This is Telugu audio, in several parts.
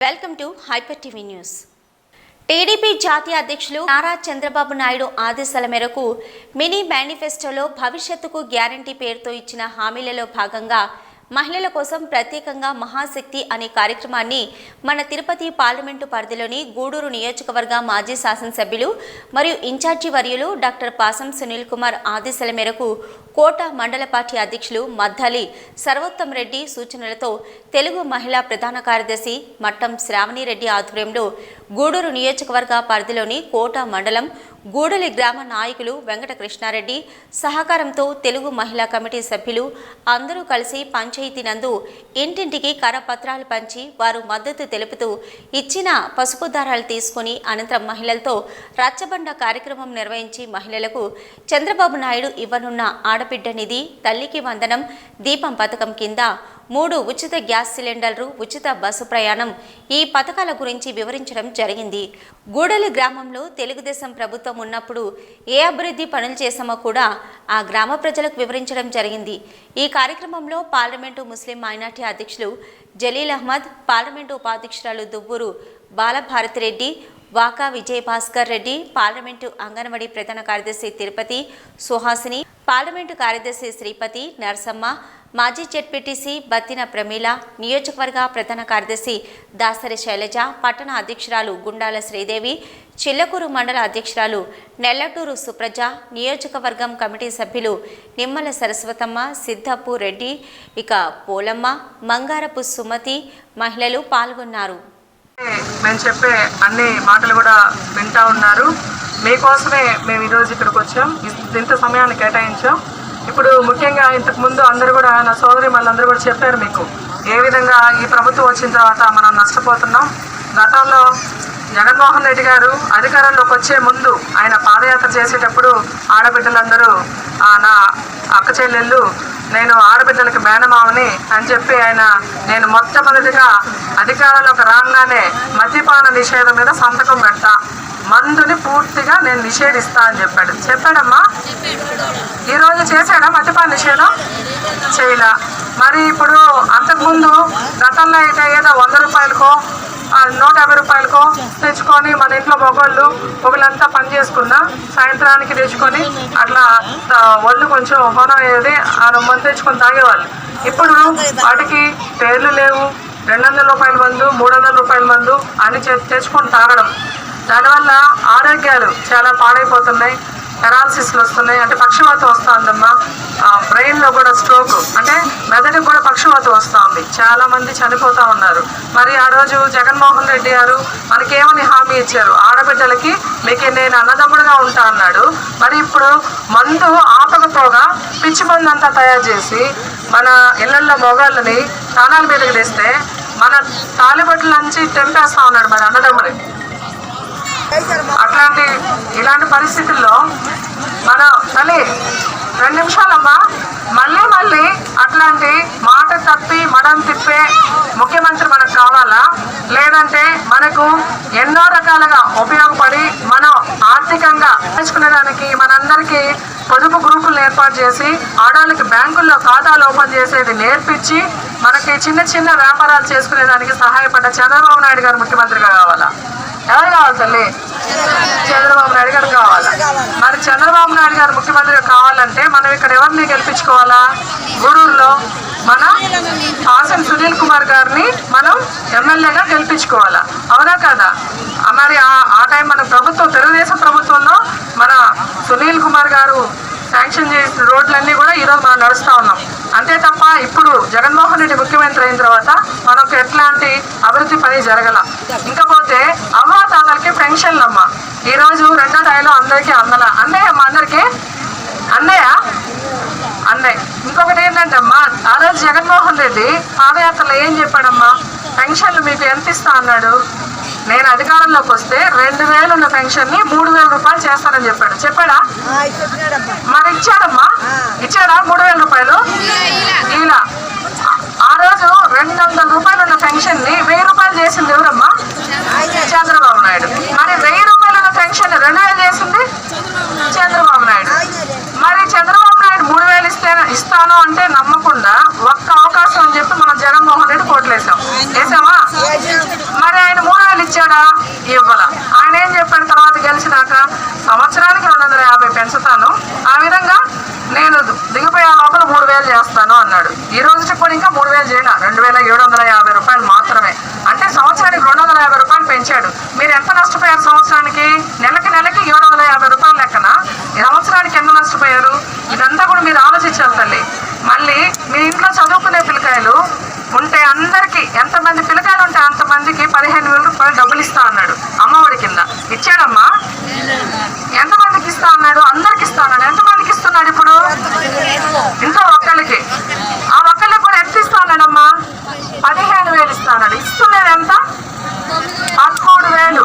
Welcome to hyper TV news. TDP జాతీయ అధ్యక్షులు నారా చంద్రబాబు నాయుడు ఆదేశాల మేరకు మినీ మేనిఫెస్టోలో భవిష్యత్తుకు గ్యారంటీ పేరుతో ఇచ్చిన హామీలలో భాగంగా మహిళల కోసం ప్రత్యేకంగా మహాశక్తి అనే కార్యక్రమాన్ని మన తిరుపతి పార్లమెంటు పరిధిలోని గూడూరు నియోజకవర్గ మాజీ శాసనసభ్యులు మరియు ఇన్ఛార్జి వర్యులు డాక్టర్ పాసం సునీల్ కుమార్ ఆదేశాల మేరకు కోట మండల పార్టీ అధ్యక్షులు మద్దాలి సర్వోత్తమ్ రెడ్డి సూచనలతో తెలుగు మహిళా ప్రధాన కార్యదర్శి మట్టం శ్రావణిరెడ్డి ఆధ్వర్యంలో గూడూరు నియోజకవర్గ పరిధిలోని కోట మండలం గూడలి గ్రామ నాయకులు వెంకట కృష్ణారెడ్డి సహకారంతో తెలుగు మహిళా కమిటీ సభ్యులు అందరూ కలిసి పంచాయతీ నందు ఇంటింటికి కరపత్రాలు పంచి వారు మద్దతు తెలుపుతూ ఇచ్చిన పసుపు దారాలు తీసుకుని అనంతరం మహిళలతో రచ్చబండ కార్యక్రమం నిర్వహించి మహిళలకు చంద్రబాబు నాయుడు ఇవ్వనున్న ఆడబిడ్డ నిధి, తల్లికి వందనం, దీపం పథకం కింద 3 ఉచిత గ్యాస్ సిలిండర్లు, ఉచిత బస్సు ప్రయాణం ఈ పథకాల గురించి వివరించడం జరిగింది. గూడలి గ్రామంలో తెలుగుదేశం ప్రభుత్వం ఉన్నప్పుడు ఏ అభివృద్ధి పనులు చేశామో కూడా ఆ గ్రామ ప్రజలకు వివరించడం జరిగింది. ఈ కార్యక్రమంలో పార్లమెంటు ముస్లిం మైనార్టీ అధ్యక్షులు జలీల్ అహ్మద్, పార్లమెంటు ఉపాధ్యక్షురాలు దువ్వూరు బాలభారతిరెడ్డి, వాకా విజయభాస్కర్ రెడ్డి, పార్లమెంటు అంగన్వాడీ ప్రధాన కార్యదర్శి తిరుపతి సుహాసిని, పార్లమెంటు కార్యదర్శి శ్రీపతి నరసమ్మ, మాజీ జెడ్పీటీసీ బత్తిన ప్రమీల, నియోజకవర్గ ప్రధాన కార్యదర్శి దాసరి శైలజ, పట్టణ అధ్యక్షురాలు గుండాల శ్రీదేవి, చిల్లకూరు మండల అధ్యక్షురాలు నెల్లటూరు సుప్రజ, నియోజకవర్గం కమిటీ సభ్యులు నిమ్మల సరస్వతమ్మ, సిద్ధపు రెడ్డి, ఇక పోలమ్మ, మంగారపు సుమతి మహిళలు పాల్గొన్నారు. మేము చెప్పే అన్ని మాటలు కూడా వింటా ఉన్నారు. మీకోసమే మేము ఈరోజు ఇక్కడికి వచ్చాం, ఇంత సమయాన్ని కేటాయించాం. ఇప్పుడు ముఖ్యంగా ఇంతకుముందు అందరూ కూడా నా సోదరి వాళ్ళందరూ కూడా చెప్పారు మీకు ఏ విధంగా ఈ ప్రభుత్వం వచ్చిన తర్వాత మనం నష్టపోతున్నాం. గతంలో జగన్మోహన్ రెడ్డి గారు అధికారంలోకి వచ్చే ముందు ఆయన పాదయాత్ర చేసేటప్పుడు ఆడబిడ్డలందరూ నా అక్క చెల్లెళ్ళు నేను ఆడబిడ్డలకి మేనమావని అని చెప్పి నేను మొట్టమొదటిగా అధికారంలోకి రాగానే మద్యపాన నిషేధం మీద సంతకం పెడతా, మందుని పూర్తిగా నేను నిషేధిస్తా అని చెప్పాడమ్మా. ఈరోజు చేశాడా మద్యపాన నిషేధం? చేయలా. మరి ఇప్పుడు అంతకుముందు గతంలో అయితే ఏదో 100 రూపాయలకో 150 రూపాయలకో తెచ్చుకొని మన ఇంట్లో మొగళ్ళంతా పని చేసుకున్నా సాయంత్రానికి తెచ్చుకొని అట్లా ఒళ్ళు కొంచెం హోనం అయ్యేది, మందు తెచ్చుకొని తాగేవాళ్ళు. ఇప్పుడు వాటికి పేర్లు లేవు, 200 రూపాయల మందు, 300 రూపాయల మందు అని తెచ్చుకొని తాగడం. దానివల్ల ఆరోగ్యాలు చాలా పాడైపోతున్నాయి, పెరాలసిస్లు వస్తున్నాయి, అంటే పక్షవాతం వస్తుందమ్మా. బ్రెయిన్లో కూడా స్ట్రోక్, అంటే మెదడుకు కూడా పక్షవాతం వస్తుంది, చాలామంది చనిపోతూ ఉన్నారు. మరి ఆ రోజు జగన్మోహన్ రెడ్డి గారు మనకేమని హామీ ఇచ్చారు, ఆడబిడ్డలకి మీకు నేను అన్నదమ్ముడుగా ఉంటా అన్నాడు. మరి ఇప్పుడు మందు ఆపకపోగా పిచ్చి మందు అంతా తయారు చేసి మన ఇళ్లల్లో మొగాళ్ళని తాళాల మీదకి తెస్తే మన తాలిబొట్ల నుంచి తెంపేస్తా ఉన్నాడు మన అన్నదమ్ముని. ఇలాంటి పరిస్థితుల్లో మన తల్లి 2 నిమిషాలమ్మా మళ్ళీ అట్లాంటి మాట తప్పి మడం తిప్పే ముఖ్యమంత్రి మనకు కావాలా? లేదంటే మనకు ఎన్నో రకాలుగా ఉపయోగపడి మనం ఆర్థికంగా తెచ్చుకునేదానికి మనందరికీ పొదుపు గ్రూపులను ఏర్పాటు చేసి ఆడవాళ్ళకి బ్యాంకుల్లో ఖాతాలు ఓపెన్ చేసేది నేర్పించి మనకి చిన్న వ్యాపారాలు చేసుకునేదానికి సహాయపడ్డ చంద్రబాబు నాయుడు గారు ముఖ్యమంత్రిగా కావాలా? ఎవరు కావాలి తల్లి? చంద్రబాబు నాయుడు గారు కావాలా? మరి చంద్రబాబు నాయుడు గారు ముఖ్యమంత్రిగా కావాలంటే మనం ఇక్కడ ఎవరిని గెలిపించుకోవాలా? గూడూరులో మన పాసం సునీల్ కుమార్ గారిని మనం ఎమ్మెల్యేగా గెలిపించుకోవాలా, అవునా కదా? మరి ఆ టైం మన ప్రభుత్వం, తెలుగుదేశం ప్రభుత్వంలో మన సునీల్ కుమార్ గారు శాంక్షన్ చేసిన రోడ్లన్నీ కూడా ఈరోజు మనం నడుస్తూ ఉన్నాం. అంతే తప్ప ఇప్పుడు జగన్మోహన్ రెడ్డి ముఖ్యమంత్రి అయిన తర్వాత మనకు ఎట్లాంటి అభివృద్ధి పని జరగల. ఇంకపోతే అవ్వాతాతలకి పెన్షన్లు అమ్మ ఈరోజు 2వ తారీఖులో అందరికీ అన్నయ్య అమ్మ, అందరికీ అన్నయ్య. ఇంకొకటి ఏంటంటే అమ్మా, ఆ రోజు జగన్మోహన్ రెడ్డి పాదయాత్రలో ఏం చెప్పాడమ్మా, పెన్షన్లు మీకు ఎంత ఇస్తా అన్నాడు. నేను అధికారంలోకి వస్తే 2000 ఉన్న పెన్షన్ ని 3000 రూపాయలు చేస్తానని చెప్పాడా? మరి ఇచ్చాడమ్మా, ఇచ్చాడా 3000 రూపాయలు? ఇలా ఆ రోజు 200 రూపాయలు ఉన్న పెన్షన్ ని 1000 రూపాయలు చేసింది ఎవరమ్మా? చంద్రబాబు నాయుడు. మరి 1000 రూపాయలు ఉన్న పెన్షన్ 2000 చేసింది చంద్రబాబు నాయుడు. మరి చంద్రబాబు నాయుడు 3000 ఇస్తాను అంటే నమ్మకుండా ఒక్క అవకాశం అని చెప్పి మనం జగన్మోహన్ రెడ్డి కోట్లేసాం. వేసామా? మరి 3000 చేస్తాను అన్నాడు. ఈ రోజుకి కూడా ఇంకా 3000 చేయాల, 2750 రూపాయలు మాత్రమే. అంటే సంవత్సరానికి 250 రూపాయలు పెంచాడు. మీరు ఎంత నష్టపోయారు సంవత్సరానికి? నెలకి 750 రూపాయలు లెక్కన సంవత్సరానికి ఎంత నష్టపోయారు? ఇదంతా కూడా మీరు ఆలోచించాలి తల్లి. మళ్ళీ మీ ఇంట్లో చదువుకునే పిల్లకాయలు ఉంటే అందరికీ, ఎంతమంది పిల్లకాయలు ఉంటే అంతమందికి 15,000 రూపాయలు డబ్బులు ఇస్తా అన్నాడు అమ్మఒడి కింద. ఇచ్చాడమ్మా? ఎంతమందికి ఇస్తా అన్నాడు? అందరికి ఇస్తా అన్నాడు. ఎంతమందికి ఇస్తున్నాడు ఇప్పుడు? ఇంట్లో ఒక్కళ్ళకి. ఆ ఒక్కళ్ళకి కూడా ఎంత ఇస్తా అన్నాడమ్మా? 15,000 ఇస్తా అన్నాడు. ఇస్తున్నది ఎంత? 13,000.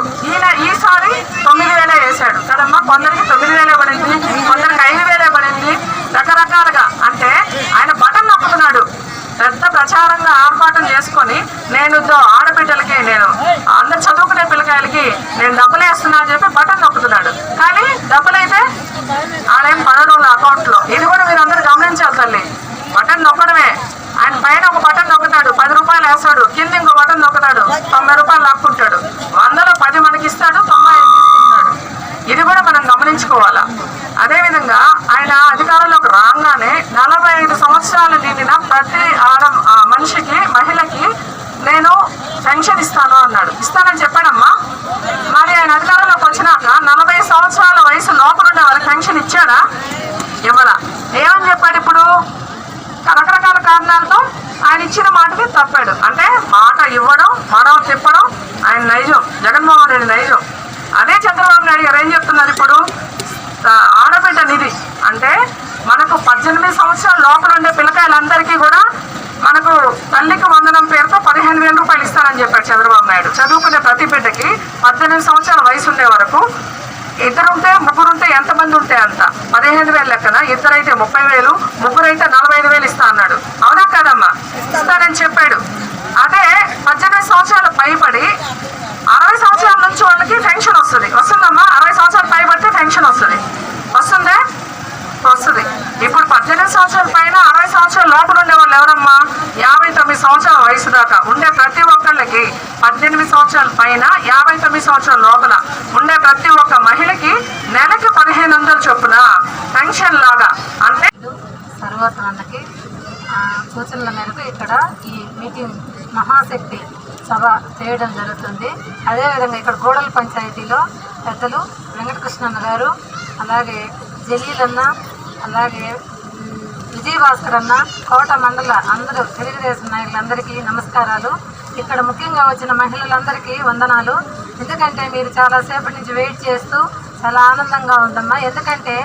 ఈసారి 9,000 వేశాడు కదమ్మా. కొందరికి 9,000 పడింది, కొందరికి 5,000 పడింది, రకరకాలుగా. అంటే ఆయన బటన్ నొక్కుతున్నాడు. పెద్ద ప్రచారంగా ఆర్భాటం చేసుకొని నేను ఆడబిడ్డలకి, నేను అందరు చదువుకునే పిల్లకాయలకి నేను డబ్బులు వేస్తున్నా అని చెప్పి బటన్ నొక్కుతున్నాడు. కానీ డబ్బులైతే ఆడేం పడడం అకౌంట్లో. ఇది కూడా మీరు అందరూ గమనించాలి తల్లి. బటన్ నొక్కడమే. ఆయన పైన ఒక బటన్ నొక్కుతాడు, 10 రూపాయలు వేస్తాడు, కింద ఇంకో బటన్ నొక్కుతాడు, 90 రూపాయలు లాక్కుంటాడు. 100లో 10 మనకి ఇస్తాడు, 90 తీసుకుంటాడు. ఇది కూడా మనం గమనించుకోవాలా. అదేవిధంగా ఆయన అధికారంలోకి రాగానే 45 సంవత్సరాలు నిండిన ప్రతి మనిషికి, మహిళకి నేను పెన్షన్ ఇస్తాను అన్నాడు. ఇస్తానని చెప్పాడమ్మా. మరి ఆయన అధికారంలోకి వచ్చినాక 40 సంవత్సరాల వయసు లోపల ఉండే వాళ్ళకి పెన్షన్ ఇచ్చాడా? ఇవ్వలా. ఏమని చెప్పాడు ఇప్పుడు? రకరకాల కారణాలతో ఆయన ఇచ్చిన మాటకి తప్పాడు. అంటే మాట ఇవ్వడం, మడవ తిప్పడం ఆయన నైజం, జగన్మోహన్ రెడ్డి నైజం. అదే చంద్రబాబు నాయుడు గారు ఏం చెప్తున్నారు ఇప్పుడు? ఆడబిడ్డ నిధి అంటే మనకు 18 సంవత్సరాల లోపల ఉండే పిల్లకాయలందరికీ కూడా మనకు తల్లికి వందనం పేరుతో 15,000 రూపాయలు ఇస్తానని చెప్పాడు చంద్రబాబు నాయుడు. చదువుకునే ప్రతి బిడ్డకి 18 సంవత్సరాల వయసు ఉండే వరకు, ఇద్దరుంటే ముగ్గురుంటే ఎంతమంది ఉంటే అంత 15,000 లెక్కన, ఇద్దరైతే 30,000, ముగ్గురైతే 45,000 ఇస్తా అన్నాడు. అవునా కాదమ్మా? ఇస్తానని చెప్పాడు. అదే 18 సంవత్సరాలు పైబడి 60 సంవత్సరాల నుంచి వాళ్ళకి పెన్షన్ వస్తుంది. వస్తుందమ్మా? 60 సంవత్సరాలు పైబడితే పెన్షన్ వస్తుంది. వస్తుందే? వస్తుంది. ఇప్పుడు 18 సంవత్సరాల పైన 60 సంవత్సరాల లోపల ఉండే వాళ్ళు ఎవరమ్మా? 59 సంవత్సరాల వయసు దాకా ఉండే ప్రతి ఒక్కళ్ళకి, 18 సంవత్సరాల పైన 59 సంవత్సరాల లోపల ఉండే ప్రతి ఒక్క మహిళకి నెలకి 1,500 చొప్పున పెన్షన్ లాగా. అంటే సర్వోత్తరానికి సూచనల మేరకు ఇక్కడ ఈ మీటింగ్ మహాశక్తి సభ చేయడం జరుగుతుంది. అదేవిధంగా ఇక్కడ గోడల పంచాయతీలో పెద్దలు వెంకటకృష్ణన్న గారు, అలాగే జలీలన్న, అలాగే విజయభాస్కర్ అన్న, కోట మండల అందరూ తెలుగుదేశం నాయకులందరికీ నమస్కారాలు. ఇక్కడ ముఖ్యంగా వచ్చిన మహిళలందరికీ వందనాలు. ఎందుకంటే మీరు చాలాసేపటి నుంచి వెయిట్ చేస్తూ చాలా ఆనందంగా ఉందమ్మా. ఎందుకంటే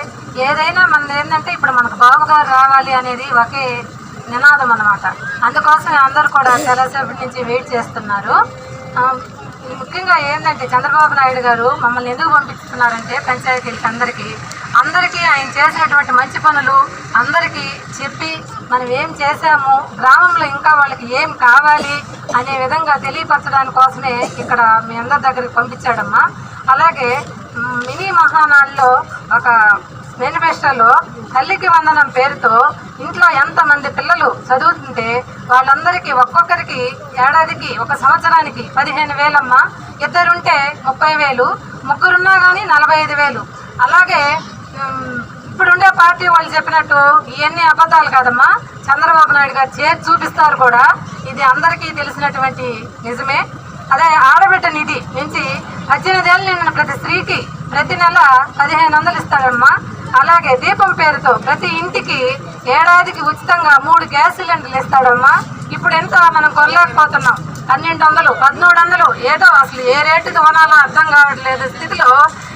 ఏదైనా మనది ఏంటంటే ఇప్పుడు మనకు బావగారు రావాలి అనేది ఒకే నినాదం అన్నమాట. అందుకోసం అందరూ కూడా చాలాసేపటి నుంచి వెయిట్ చేస్తున్నారు. ముఖ్యంగా ఏంటంటే చంద్రబాబు నాయుడు గారు మమ్మల్ని ఎందుకు పంపిస్తున్నారంటే పంచాయతీలకి అందరికీ ఆయన చేసినటువంటి మంచి పనులు అందరికీ చెప్పి మనం ఏం చేశాము, గ్రామంలో ఇంకా వాళ్ళకి ఏం కావాలి అనే విధంగా తెలియపరచడానికి కోసమే ఇక్కడ మీ అందరి దగ్గరికి పంపించాడమ్మా. అలాగే మినీ మహానాడులో ఒక మేనిఫెస్టోలో తల్లికి వందనం పేరుతో ఇంట్లో ఎంతమంది పిల్లలు చదువుతుంటే వాళ్ళందరికీ ఒక్కొక్కరికి ఏడాదికి, ఒక సంవత్సరానికి 15,000 అమ్మ. ఇద్దరుంటే 30,000, ముగ్గురున్నా కానీ 45,000. అలాగే ఇప్పుడుండే పార్టీ వాళ్ళు చెప్పినట్టు ఇవన్నీ అబద్ధాలు కాదమ్మా. చంద్రబాబు నాయుడు గారు చేసి చూపిస్తారు కూడా. ఇది అందరికీ తెలిసినటువంటి నిజమే. అదే ఆడబిడ్డ నిధి నుంచి 18 ఏళ్ళు నిండిన ప్రతి స్త్రీకి ప్రతి నెల 1,500 ఇస్తాడమ్మా. అలాగే దీపం పేరుతో ప్రతి ఇంటికి ఏడాదికి ఉచితంగా 3 గ్యాస్ సిలిండర్లు ఇస్తాడమ్మా. ఇప్పుడు ఎంత మనం కొనలేకపోతున్నాం. 1,200, 1,300 ఏదో అసలు ఏ రేటుకి కొనాలో అర్థం కావట్లేదు స్థితిలో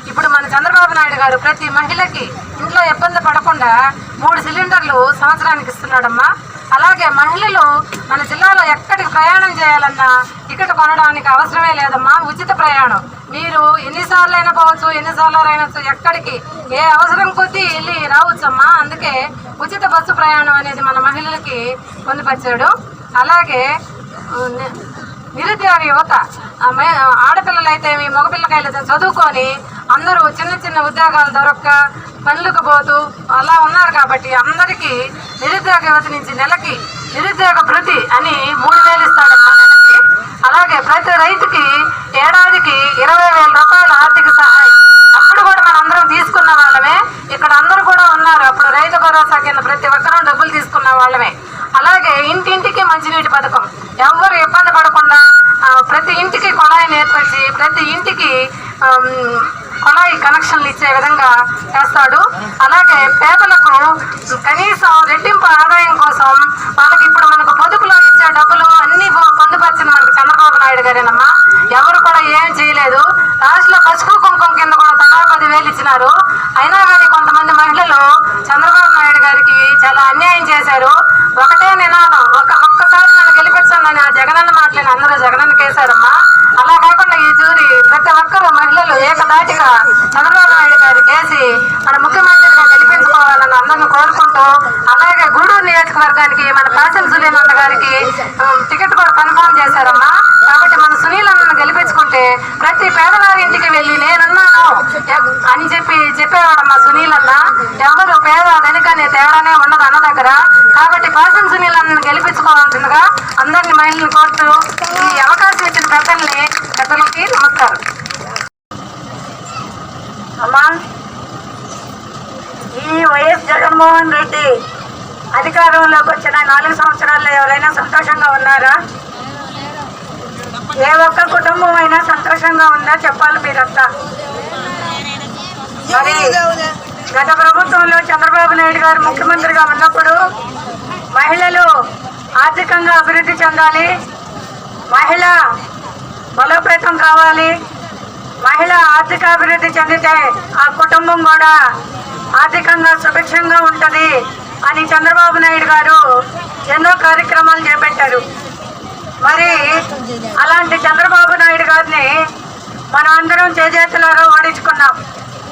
ఇప్పుడు మన చంద్రబాబు నాయుడు గారు ప్రతి మహిళకి ఇంట్లో ఇబ్బంది పడకుండా 3 సిలిండర్లు సంవత్సరానికి ఇస్తున్నాడమ్మా. అలాగే మహిళలు మన జిల్లాలో ఎక్కడికి ప్రయాణం చేయాలన్నా టికెట్ కొనడానికి అవసరమే లేదమ్మా. ఉచిత ప్రయాణం. మీరు ఎన్నిసార్లు అయినా పోవచ్చు, ఎన్నిసార్లు అయినా ఎక్కడికి ఏ అవసరం కొద్దీ వెళ్ళి రావచ్చమ్మా. అందుకే ఉచిత బస్సు ప్రయాణం అనేది మన మహిళలకి పొందుపరిచాడు. అలాగే నిరుద్యోగ యువత, ఆడపిల్లలైతే మీ మగపిల్లకాయలైతే చదువుకొని అందరూ చిన్న చిన్న ఉద్యోగాలు దొరక్క పనులకు పోతూ అలా ఉన్నారు కాబట్టి అందరికీ నిరుద్యోగ యువత నుంచి నెలకి నిరుద్యోగ భృతి అని 3,000 ఇస్తాడమ్మా నెలకి. అలాగే ప్రతి రైతుకి ఏడాదికి 20,000 రూపాయల ఆర్థిక సహాయం. అప్పుడు కూడా మనందరం తీసుకున్న వాళ్ళమే. ఇక్కడ అందరూ కూడా ఉన్నారు. అప్పుడు రైతు భరోసా కింద ప్రతి ఒక్కరూ డబ్బులు తీసుకున్న వాళ్ళమే. అలాగే ఇంటింటికి మంచినీటి పథకం, ఎవరు ఇబ్బంది పడకుండా ప్రతి ఇంటికి కుళాయిని ఏర్పరిచి ప్రతి ఇంటికి కుళాయి కనెక్షన్లు ఇచ్చే విధంగా చేస్తాడు. అలాగే పేదలకు కనీసం రెట్టింపు ఆదాయం కోసం వాళ్ళకి ఇప్పుడు మనకు పొదుపులో ఇచ్చే డబ్బులు అన్ని పొందుపరిచిన మనకు చంద్రబాబు నాయుడు గారేనమ్మా. ఎవరు కూడా ఏం చేయలేదు. లాస్ట్లో పసుపు కుంకుమ కింద కూడా తలా 10,000 ఇచ్చినారు. అయినా కానీ కొంతమంది మహిళలు చంద్రబాబు నాయుడు గారికి చాలా అన్యాయం చేశారు. ఒకటే నినాదం, ఒక్కసారి నన్ను గెలిపించండి ఆ జగనన్న మాటలేని అందరూ జగనన్నకి వేశారమ్మా. అలా కాకుండా ఈ జూరి ప్రతి ఒక్కరూ మహిళలు ఏకదాటిగా చంద్రబాబు నాయుడు గారికి వేసి మన ముఖ్యమంత్రిగా గెలిపించుకోవాలని అందరిని కోరుకుంటూ, అలాగే గూడూరు నియోజకవర్గానికి మన కాసిం సునీల్ అన్న గారికి టికెట్ కూడా కన్ఫర్మ్ చేశారమ్మా. కాబట్టి మన సునీల్ అన్నను గెలిపించుకుంటే ప్రతి పేదవారి ఇంటికి వెళ్ళి నేనున్నాను అని చెప్పేవాడమ్మా సునీల్ అన్న. ఎవరు పేద ధనికనే తేడానే ఉండదు అన్న దగ్గర. కాబట్టి కాసిం సునీల్ అన్నను గెలిపించుకోవాల్సిందిగా అందరినీ మహిళలు కోరుతూ ఈ అవకాశం ఇచ్చిన పెద్దలకి నమస్కారం. అమ్మా, ఈ వైఎస్ జగన్మోహన్ రెడ్డి అధికారంలోకి వచ్చిన 4 సంవత్సరాల్లో ఎవరైనా సంతోషంగా ఉన్నారా? ఏ ఒక్క కుటుంబం అయినా సంతోషంగా ఉందా చెప్పాలి మీరంతా. మరి గత ప్రభుత్వంలో చంద్రబాబు నాయుడు గారు ముఖ్యమంత్రిగా ఉన్నప్పుడు మహిళలు ఆర్థికంగా అభివృద్ధి చెందాలి, మహిళ బలోపేతం కావాలి, మహిళ ఆర్థిక అభివృద్ధి చెందితే ఆ కుటుంబం కూడా ఆర్థికంగా సుభిక్షంగా ఉంటుంది అని చంద్రబాబు నాయుడు గారు ఎన్నో కార్యక్రమాలు చేపట్టారు. మరి అలాంటి చంద్రబాబు నాయుడు గారిని మనం అందరం చేజేతులారా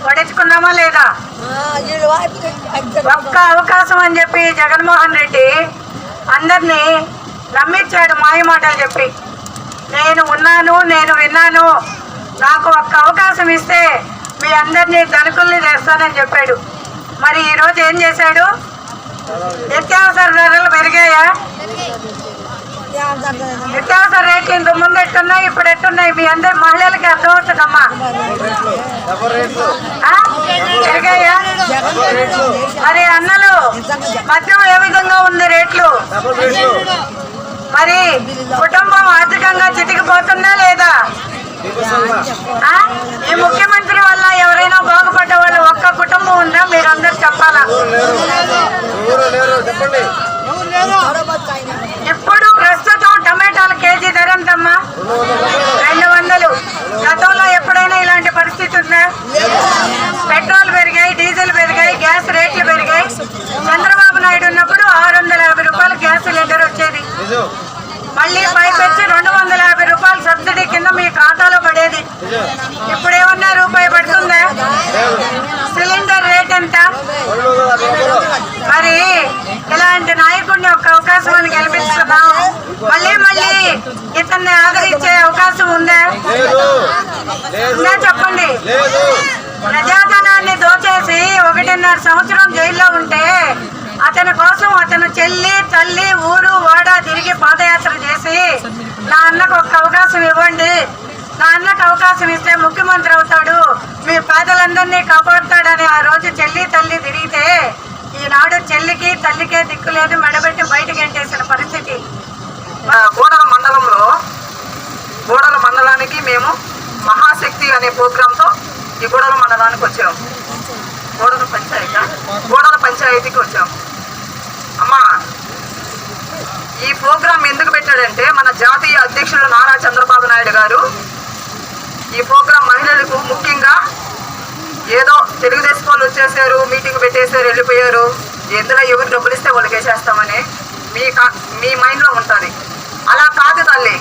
ఓడించుకున్నామా లేదా? ఒక్క అవకాశం అని చెప్పి జగన్మోహన్ రెడ్డి అందరినీ నమ్మించాడు మాయమాటలు చెప్పి. నేను ఉన్నాను, నేను విన్నాను, నాకు ఒక్క అవకాశం ఇస్తే మీ అందరినీ ధనికుల్ని చేస్తానని చెప్పాడు. మరి ఈరోజు ఏం చేశాడు? నిత్యావసర ధరలు పెరిగాయా? నిత్యావసర రేట్లు ఇంత ముందు ఎట్టున్నాయి, ఇప్పుడు ఎట్టున్నాయి? మీ అందరి మహిళలకి అర్థమవుతుందమ్మా. పెరిగాయా? మరి అన్నలు మద్యం ఏ విధంగా ఉంది రేట్లు? మరి కుటుంబం ఆర్థికంగా చితికిపోతుందా లేదా? ఈ ముఖ్యమంత్రి వల్ల ఎవరైనా బాగుపడ్డ వాళ్ళు ఒక్క కుటుంబం ఉందా? మీరందరూ చెప్పాలా. ఇప్పుడు ప్రస్తుతం టమాటాల కేజీ ధర ఎంతమ్మా? 200. గతంలో ఎప్పుడైనా ఇలాంటి పరిస్థితి ఉందా? పెట్రోల్ పెరిగాయి, డీజిల్ పెరిగాయి, గ్యాస్ రేట్లు పెరిగాయి. చంద్రబాబు నాయుడు ఉన్నప్పుడు 650 రూపాయలు గ్యాస్ సిలిండర్ వచ్చేది. మళ్ళీ పైపెచ్చి 250 రూపాయలు సబ్సిడీ కింద మీ ఖాతాలో పడేది. ఇప్పుడు ఏమన్నా రూపాయి పడుతుందా? సిలిండర్ రేట్ ఎంత? మరి ఇలాంటి నాయకుడిని ఒక అవకాశం అని గెలిపిస్తున్నాం. మళ్ళీ ఇతన్ని ఆదరించే అవకాశం ఉందా? చెప్పండి. ప్రజాధనాన్ని దోచేసి 1.5 సంవత్సరం జైల్లో ఉంటే అతని కోసం అతను చెల్లి, తల్లి, ఊరు, వాడ తిరిగి పాదయాత్ర చేసి నా అన్నకు ఒక్క అవకాశం ఇవ్వండి, నా అన్నకు అవకాశం ఇస్తే ముఖ్యమంత్రి అవుతాడు, మీ పేదలందరినీ కాపాడుతాడని ఆ రోజు చెల్లి, తల్లి తిరిగితే ఈనాడు చెల్లికి, తల్లికే దిక్కు లేదు, మెడబెట్టి బయటకు ఎంటేసిన పరిస్థితి. గూడల మండలానికి మేము మహాశక్తి అనే ప్రోగ్రాంతో ఈ గూడల మండలానికి వచ్చాము. గూడల పంచాయతీకి వచ్చాము. అమ్మా, ఈ ప్రోగ్రాం ఎందుకు పెట్టాడంటే మన జాతీయ అధ్యక్షుడు నారా చంద్రబాబు నాయుడు గారు ఈ ప్రోగ్రాం మహిళలకు ముఖ్యంగా ఏదో తెలుగుదేశం వాళ్ళు వచ్చేసారు, మీటింగ్ పెట్టేశారు, వెళ్ళిపోయారు, ఎందులో ఎవరు డబ్బులు ఇస్తే వాళ్ళకి వేసేస్తామని మీ మైండ్లో ఉంటుంది. అలా కాదు తల్లి.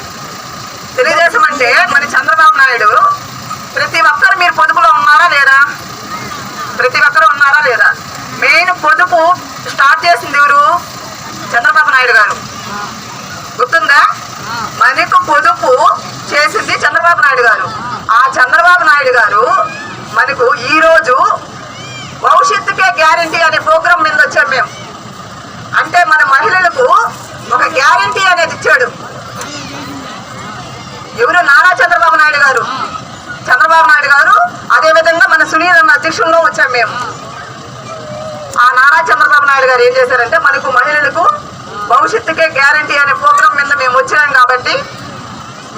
తెలుగుదేశం అంటే మన చంద్రబాబు నాయుడు ప్రతి ఒక్కరు మీరు పొదుపులో ఉన్నారా లేదా? ప్రతి ఒక్కరు ఉన్నారా లేదా? మెయిన్ పొదుపు స్టార్ట్ చేసింది ఎవరు? చంద్రబాబు నాయుడు గారు. గుర్తుందా? మనకు పొదుపు చేసింది చంద్రబాబు నాయుడు గారు. ఆ చంద్రబాబు నాయుడు గారు మనకు ఈరోజు భవిష్యత్తుకే గ్యారంటీ అనే ప్రోగ్రాం మీద వచ్చాం మేము. అంటే మన మహిళలకు ఒక గ్యారంటీ అనేది ఇచ్చాడు. ఎవరు? నారా చంద్రబాబు నాయుడు గారు. చంద్రబాబు నాయుడు గారు, అదేవిధంగా మన సునీల్ అన్న అధ్యక్షుల్లో వచ్చాం మేము. ఆ నారా చంద్రబాబు నాయుడు గారు ఏం చేశారంటే మనకు మహిళలకు భవిష్యత్తుకే గ్యారంటీ అనే ప్రోగ్రాం మీద మేము వచ్చినాం. కాబట్టి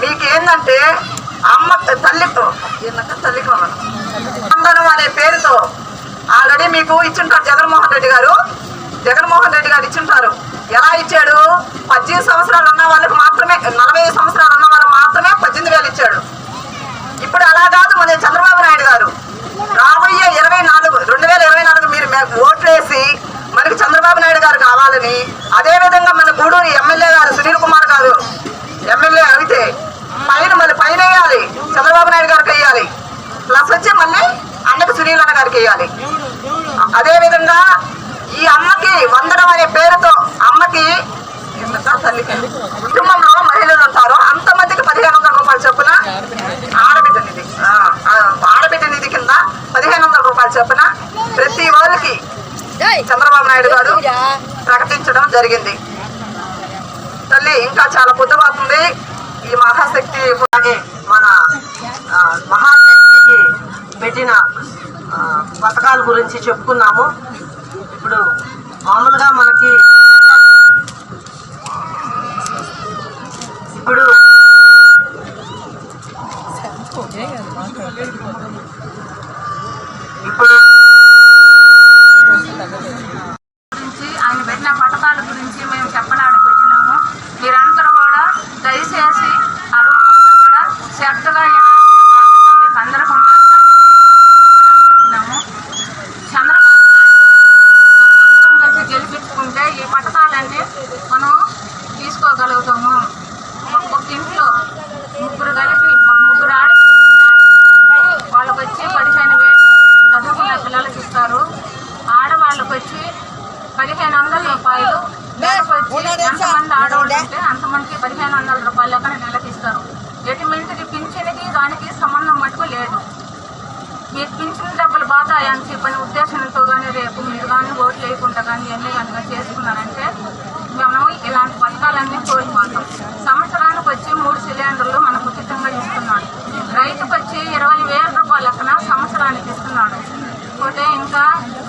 మీకు ఏంటంటే అమ్మ తల్లికి వందనం అనే పేరుతో ఆల్రెడీ మీకు ఇచ్చుంటారు జగన్మోహన్ రెడ్డి గారు ఇచ్చుంటారు. ఎలా ఇచ్చాడు? 18 సంవత్సరాలు ఉన్న వాళ్ళకి మాత్రమే, 40 సంవత్సరాలు ఉన్న వాళ్ళకి మాత్రమే 18,000 ఇచ్చాడు. ఇప్పుడు అలా కాదు మన చంద్రబాబు నాయుడు గారు. రాబోయే 2024 మీరు ఓట్లు వేసి మనకి చంద్రబాబు నాయుడు గారు కావాలని, అదేవిధంగా మన గూడూరు ఎమ్మెల్యే గారు సునీల్ కుమార్ గారు ఎమ్మెల్యే అయితే పైన వేయాలి, చంద్రబాబు నాయుడు గారికి వేయాలి. ప్లస్ వచ్చి మళ్ళీ అన్నకు సునీల్ అన్న గారికి వేయాలి. అదేవిధంగా ఈ అమ్మకి వందనం అనే పేరుతో అమ్మకి తల్లికి కుటుంబంలో మహిళలు ఉంటారో అంతమందికి 1,500 రూపాయలు చొప్పున ఆడబిడ్డ నిధి కింద 1,500 రూపాయలు చొప్పున ప్రతి వాళ్ళకి చంద్రబాబు నాయుడు గారు ప్రకటించడం జరిగింది. తల్లి ఇంకా చాలా పొద్దుపోతుంది. ఈ మహాశక్తి అలాగే మన మహాశక్తికి పెట్టిన పథకాల గురించి చెప్పుకున్నాము. ఇప్పుడు మామూలుగా మనకి ఇప్పుడు ఆయన పెట్టిన పథకాల గురించి మేము చెప్పడానికి వచ్చినాము. మీరందరూ కూడా దయచేసి అరవకుండా కూడా శ్రద్ధగా మీకు అందరికీ చెప్తున్నాము. చంద్రబాబు నాయుడు అందరం కలిసి గెలిపించుకుంటే ఈ పథకాలన్నీ మనం తీసుకోగలుగుతాము. ఒక ఇంట్లో ముగ్గురు ఆడపిల్లలు వాళ్ళకి వచ్చి 15,000 చదువుకున్న పిల్లలకి ఇస్తారు. ఆడవాళ్ళకి వచ్చి 1,500 రూపాయలు. నెలకు వచ్చి ఎంతమంది ఆడవాళ్ళు ఉంటే అంతమందికి 1,500 రూపాయలు లెక్కన నెలకి ఇస్తారు. ఎటువంటిది పింఛన్కి దానికి సంబంధం మటుకు లేదు. మీకు పింఛన్ డబ్బులు బాధాయని చెప్పని ఉద్దేశంతో కానీ రేపు మీరు కానీ ఓట్లు వేయకుండా కానీ ఎన్ని కనుక చేసుకున్నారంటే మనం ఇలాంటి పథకాలన్నీ కోల్పోతాం. సంవత్సరానికి వచ్చి 3 సిలిండర్లు మనకు ఉచితంగా ఇస్తున్నాడు. రైతుకు వచ్చి 20,000 రూపాయల లెక్కన సంవత్సరానికి ఇస్తున్నాడు. పోతే ఇంకా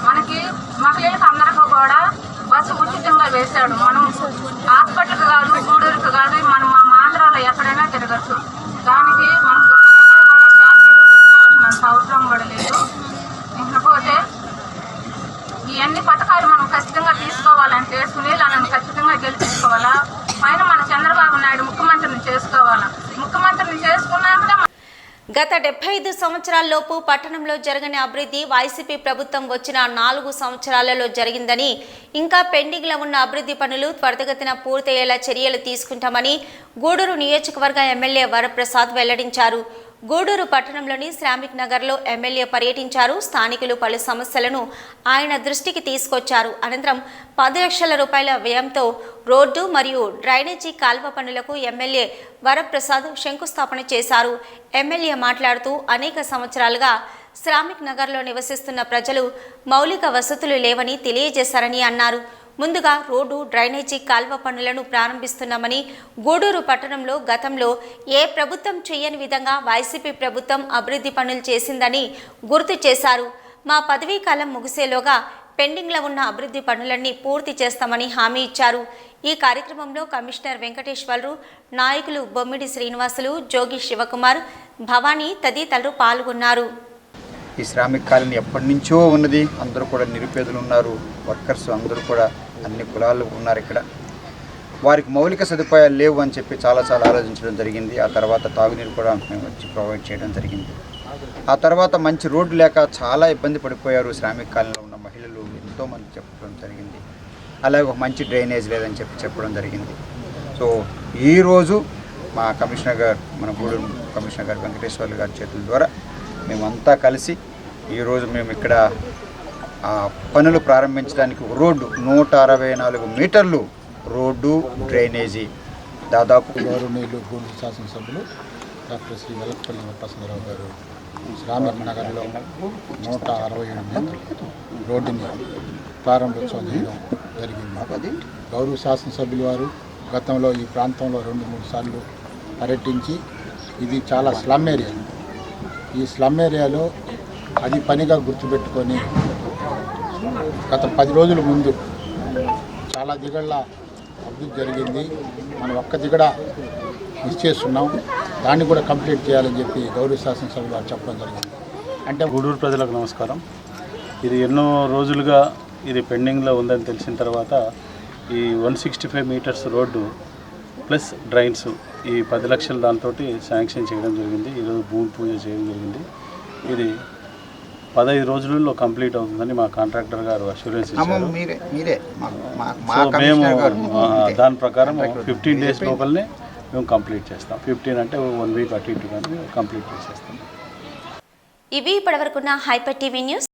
మనకి మహిళలకు అందరికీ కూడా బస్సు ఉచితంగా వేశాడు. మనం హాస్పిటల్కి కాదు, గూడూరుకి కాదు, మనం మా ఆంధ్రాలో ఎక్కడైనా తిరగచ్చు. దానికి మనం కూడా ఛార్జీలు పెట్టుకోవాల్సినంత అవసరం కూడా లేదు. ఇకపోతే ఇవన్నీ పథకాలు మనం ఖచ్చితంగా తీసుకోవాలంటే సునీల్ అన్నను ఖచ్చితంగా గెలిపించుకోవాలా. పైన మన చంద్రబాబు నాయుడు ముఖ్యమంత్రిని చేసుకోవాలా. ముఖ్యమంత్రిని చేసుకున్నాక గత 75 సంవత్సరాల్లోపు పట్టణంలో జరగని అభివృద్ధి వైసీపీ ప్రభుత్వం వచ్చిన 4 సంవత్సరాలలో జరిగిందని, ఇంకా పెండింగ్లో ఉన్న అభివృద్ధి పనులు త్వరితగతిన పూర్తయ్యేలా చర్యలు తీసుకుంటామని గూడూరు నియోజకవర్గ ఎమ్మెల్యే వరప్రసాద్ వెల్లడించారు. గూడూరు పట్టణంలోని శ్రామిక్ నగర్లో ఎమ్మెల్యే పర్యటించారు. స్థానికులు పలు సమస్యలను ఆయన దృష్టికి తీసుకొచ్చారు. అనంతరం 10 లక్షల రూపాయల వ్యయంతో రోడ్డు మరియు డ్రైనేజీ కాల్వ పనులకు ఎమ్మెల్యే వరప్రసాద్ శంకుస్థాపన చేశారు. ఎమ్మెల్యే మాట్లాడుతూ అనేక సంవత్సరాలుగా శ్రామిక్ నగర్లో నివసిస్తున్న ప్రజలు మౌలిక వసతులు లేవని తెలియజేశారని అన్నారు. ముందుగా రోడ్డు డ్రైనేజీ కాల్వ పనులను ప్రారంభిస్తున్నామని, గూడూరు పట్టణంలో గతంలో ఏ ప్రభుత్వం చేయని విధంగా వైసీపీ ప్రభుత్వం అభివృద్ధి పనులు చేసిందని గుర్తు చేశారు. మా పదవీ కాలం ముగిసేలోగా పెండింగ్లో ఉన్న అభివృద్ధి పనులన్నీ పూర్తి చేస్తామని హామీ ఇచ్చారు. ఈ కార్యక్రమంలో కమిషనర్ వెంకటేశ్వర్లు, నాయకులు బొమ్మిడి శ్రీనివాసులు, జోగి శివకుమార్, భవానీ తదితరులు పాల్గొన్నారు. ఈ శ్రామిక కాలనీ ఎప్పటి నుంచో ఉన్నది. అందరూ కూడా నిరుపేదలు ఉన్నారు, వర్కర్స్ అందరూ కూడా అన్ని కులాలు ఉన్నారు. ఇక్కడ వారికి మౌలిక సదుపాయాలు లేవు అని చెప్పి చాలా ఆలోచించడం జరిగింది. ఆ తర్వాత తాగునీరు కూడా మేము వచ్చి ప్రొవైడ్ చేయడం జరిగింది. ఆ తర్వాత మంచి రోడ్డు లేక చాలా ఇబ్బంది పడిపోయారు శ్రామిక కాలనీలో ఉన్న మహిళలు, ఎంతోమంది చెప్పడం జరిగింది. అలాగే ఒక మంచి డ్రైనేజ్ లేదని చెప్పడం జరిగింది. సో ఈరోజు మా కమిషనర్ గారు, మన గూడూరు కమిషనర్ గారు వెంకటేశ్వర్లు గారి చేతుల ద్వారా మేమంతా కలిసి ఈరోజు మేము ఇక్కడ పనులు ప్రారంభించడానికి రోడ్డు 164 మీటర్లు రోడ్డు డ్రైనేజీ దాదాపు గౌరవనీయులు గూడూరు శాసనసభ్యులు డాక్టర్ శ్రీ వెల్లపల్లి వరప్రసాదరావు గారు శ్రామిక్ నగర్లో 167 మీటర్లు రోడ్డుని ప్రారంభోత్సవం చేయడం జరిగింది. గౌరవ శాసనసభ్యులు వారు గతంలో ఈ ప్రాంతంలో 2-3 సార్లు పర్యటించి ఇది చాలా స్లమ్ ఏరియా, ఈ స్లమ్ ఏరియాలో అది పనిగా గుర్తుపెట్టుకొని గత 10 రోజుల ముందు చాలా దిగళ్ళ అభివృద్ధి జరిగింది. మనం ఒక్క దిగడ మిస్ చేస్తున్నాం, దాన్ని కూడా కంప్లీట్ చేయాలని చెప్పి గౌరవ శాసనసభ గారు చెప్పడం జరిగింది. అంటే గూడూరు ప్రజలకు నమస్కారం. ఇది ఎన్నో రోజులుగా ఇది పెండింగ్లో ఉందని తెలిసిన తర్వాత ఈ 165 మీటర్స్ రోడ్డు ప్లస్ డ్రైన్స్ ఈ 10 లక్షల దాంతో శాంక్షన్ చేయడం జరిగింది. ఈరోజు భూమి పూజ చేయడం జరిగింది. ఇది 15 రోజులలో కంప్లీట్ అవుతుందని మా కాంట్రాక్టర్ గారు అష్యూరెన్స్ ఇచ్చారు. సో మేము దాని ప్రకారం 15 డేస్ లోపలనే మేము కంప్లీట్ చేస్తాం. 15 అంటే 1 వీక్ అటు ఇటు కానీ కంప్లీట్ చేసేస్తాం. ఇవి ఇప్పటివరకున్న హైపర్ టీవీ న్యూస్.